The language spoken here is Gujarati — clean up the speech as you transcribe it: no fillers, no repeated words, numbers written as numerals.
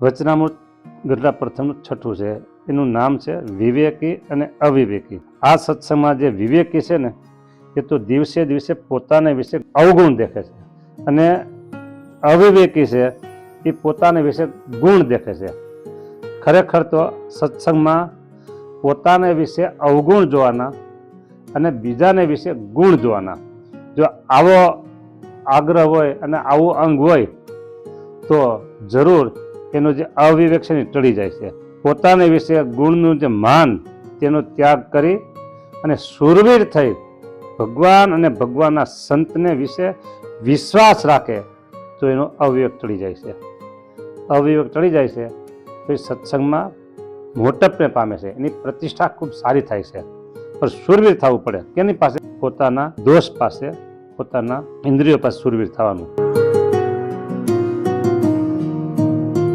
વચનામૃત ગઢડા પ્રથમનું છઠ્ઠું છે. એનું નામ છે વિવેકી અને અવિવેકી. આ સત્સંગમાં જે વિવેકી છે ને એ તો દિવસે દિવસે પોતાને વિશે અવગુણ દેખે છે, અને અવિવેકી છે એ પોતાને વિશે ગુણ દેખે છે. ખરેખર તો સત્સંગમાં પોતાને વિશે અવગુણ જોવાના અને બીજાને વિશે ગુણ જોવાના. જો આવો આગ્રહ હોય અને આવું અંગ હોય તો જરૂર એનો જે અવિવેક છે ને ટળી જાય છે. પોતાને વિશે ગુણનું જે માન તેનો ત્યાગ કરી અને શૂરવીર થઈ ભગવાન અને ભગવાનના સંતને વિશે વિશ્વાસ રાખે તો એનો અવિવેક ટળી જાય છે. અવિવેક ટળી જાય છે તો એ સત્સંગમાં મોટપને પામે છે, એની પ્રતિષ્ઠા ખૂબ સારી થાય છે. પણ શૂરવીર થવું પડે. કેની પાસે? પોતાના દોષ પાસે, પોતાના ઇન્દ્રિયો પાસે શૂરવીર થવાનું.